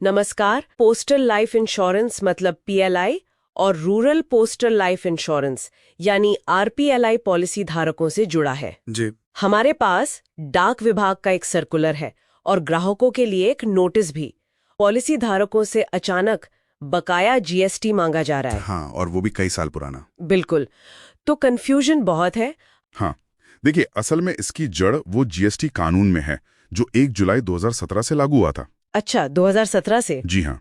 नमस्कार। Postal life insurance मतलब PLI और रूरल पोस्टल लाइफ इंश्योरेंस यानी आरपीएलआई पॉलिसी धारकों से जुड़ा है। जी। हमारे पास डाक विभाग का एक सर्कुलर है और ग्राहकों के लिए एक नोटिस भी। पॉलिसी धारकों से अचानक बकाया जीएसटी मांगा जा रहा है। हाँ, और वो भी कई साल पुराना। बिल्कुल। तो कंफ्यूजन बहुत है। हाँ, देखिए, असल में इसकी जड़ वो जीएसटी कानून में है जो 1 जुलाई 2017 से लागू हुआ था। अच्छा, 2017 से? जी हाँ।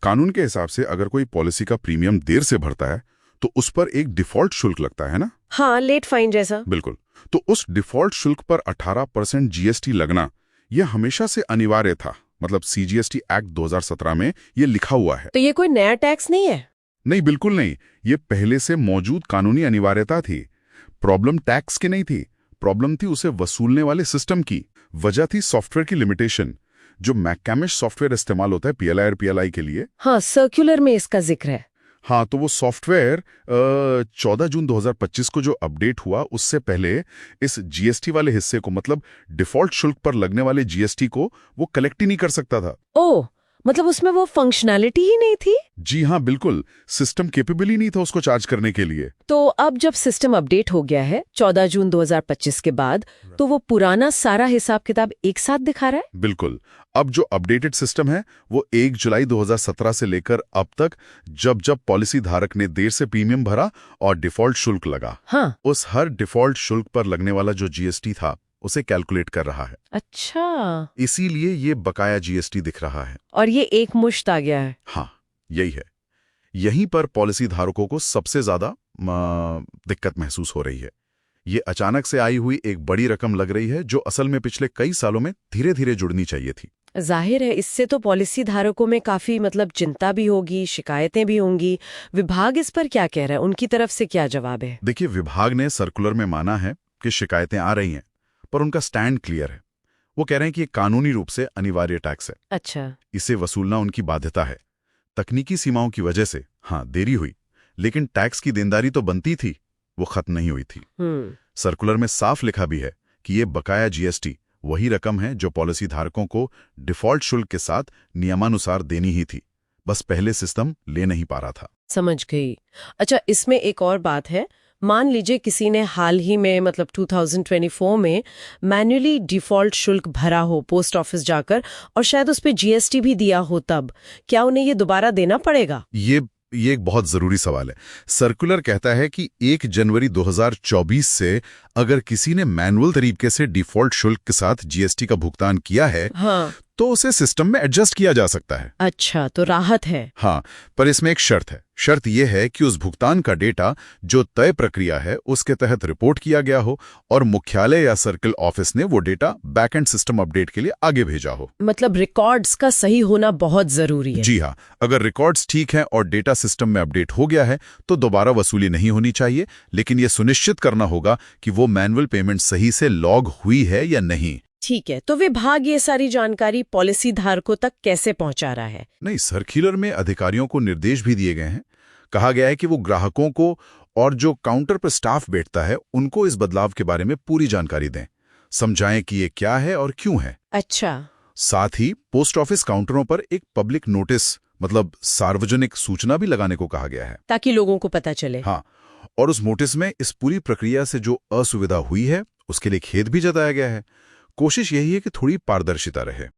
कानून के हिसाब से अगर कोई पॉलिसी का प्रीमियम देर से भरता है तो उस पर एक डिफॉल्ट शुल्क लगता है ना। हाँ, लेट फाइन जैसा। बिल्कुल। तो उस डिफॉल्ट शुल्क पर 18% जीएसटी लगना यह हमेशा से अनिवार्य था। मतलब सीजीएसटी एक्ट 2017 में ये लिखा हुआ है। तो ये कोई नया टैक्स नहीं है? नहीं, बिल्कुल नहीं। ये पहले से मौजूद कानूनी अनिवार्यता थी। प्रॉब्लम टैक्स की नहीं थी, प्रॉब्लम थी उसे वसूलने वाले सिस्टम की। वजह थी सॉफ्टवेयर की लिमिटेशन। जो मैककैमिश सॉफ्टवेयर इस्तेमाल होता है पीएलआई और पीएलआई के लिए। हाँ, सर्कुलर में इसका जिक्र है। हाँ, तो वो सॉफ्टवेयर 14 जून 2025 को जो अपडेट हुआ उससे पहले इस जीएसटी वाले हिस्से को, मतलब डिफॉल्ट शुल्क पर लगने वाले जीएसटी को, वो कलेक्ट ही नहीं कर सकता था। ओह, मतलब उसमें वो फंक्शनैलिटी ही नहीं थी? जी हाँ, बिल्कुल। सिस्टम केपेबल ही नहीं था उसको चार्ज करने के लिए। तो अब जब सिस्टम अपडेट हो गया है 14 जून 2025 के बाद, तो वो पुराना सारा हिसाब किताब एक साथ दिखा रहा है? बिल्कुल। अब जो अपडेटेड सिस्टम है वो 1 जुलाई 2017 से लेकर अब तक जब जब पॉलिसी धारक ने देर से प्रीमियम भरा और डिफॉल्ट शुल्क लगा, हाँ। उस हर डिफॉल्ट शुल्क पर लगने वाला जो जीएसटी था उसे कैलकुलेट कर रहा है। अच्छा। इसीलिए ये बकाया जीएसटी दिख रहा है। और ये एक मुश्त आ गया है। हाँ, यही है। यहीं पर पॉलिसी धारकों को सबसे ज्यादा दिक्कत महसूस हो रही है। ये अचानक से आई हुई एक बड़ी रकम लग रही है जो असल में पिछले कई सालों में धीरे धीरे जुड़नी चाहिए थी। जाहिर है, इससे तो पॉलिसी धारकों में काफी चिंता भी होगी, शिकायतें भी होंगी। विभाग इस पर क्या कह रहा है? उनकी तरफ से क्या जवाब है? देखिए, विभाग ने सर्कुलर में माना है कि शिकायतें आ रही हैं, पर उनका स्टैंड क्लियर है। वो कह रहे हैं कि ये कानूनी रूप से अनिवार्य टैक्स है। अच्छा। इसे वसूलना उनकी बाध्यता है। तकनीकी सीमाओं की वजह से हाँ देरी हुई, लेकिन टैक्स की देनदारी तो बनती थी, वो खत्म नहीं हुई थी। सर्कुलर में साफ लिखा भी है कि ये बकाया जीएसटी वही रकम है जो पॉलिसी धारकों को डिफॉल्ट शुल्क के साथ नियमानुसार देनी ही थी, बस पहले सिस्टम ले नहीं पा रहा था। समझ गई। अच्छा, इसमें एक और बात है। मान लीजिए किसी ने हाल ही में 2024 में मैन्युअली डिफॉल्ट शुल्क भरा हो पोस्ट ऑफिस जाकर, और शायद उस पे जीएसटी भी दिया हो, तब क्या उन्हें ये दोबारा देना पड़ेगा? ये एक बहुत जरूरी सवाल है। सर्कुलर कहता है कि 1 जनवरी 2024 से अगर किसी ने मैनुअल तरीके से डिफॉल्ट शुल्क के साथ जीएसटी का भुगतान किया है, हाँ, तो उसे सिस्टम में एडजस्ट किया जा सकता है। अच्छा, तो राहत है। हाँ, पर इसमें एक शर्त है। शर्त यह है कि उस भुगतान का डेटा जो तय प्रक्रिया है उसके तहत रिपोर्ट किया गया हो और मुख्यालय या सर्किल ऑफिस ने वो डेटा बैकएंड सिस्टम अपडेट के लिए आगे भेजा हो। मतलब रिकॉर्ड्स का सही होना बहुत जरूरी है। जी हाँ, अगर रिकॉर्ड्स ठीक हैं और डेटा सिस्टम में अपडेट हो गया है तो दोबारा वसूली नहीं होनी चाहिए, लेकिन यह सुनिश्चित करना होगा कि वो मैनुअल पेमेंट सही से लॉग हुई है या नहीं। ठीक है, तो विभाग ये सारी जानकारी पॉलिसी धारकों तक कैसे पहुंचा रहा है? नहीं, सर्कुलर में अधिकारियों को निर्देश भी दिए गए हैं। कहा गया है कि वो ग्राहकों को और जो काउंटर पर स्टाफ बैठता है उनको इस बदलाव के बारे में पूरी जानकारी दें, समझाएं कि ये क्या है और क्यों है। अच्छा। साथ ही पोस्ट ऑफिस काउंटरों पर एक पब्लिक नोटिस, मतलब सार्वजनिक सूचना भी लगाने को कहा गया है, ताकि लोगों को पता चले। हाँ, और उस नोटिस में इस पूरी प्रक्रिया से जो असुविधा हुई है उसके लिए खेद भी जताया गया है। कोशिश यही है कि थोड़ी पारदर्शिता रहे।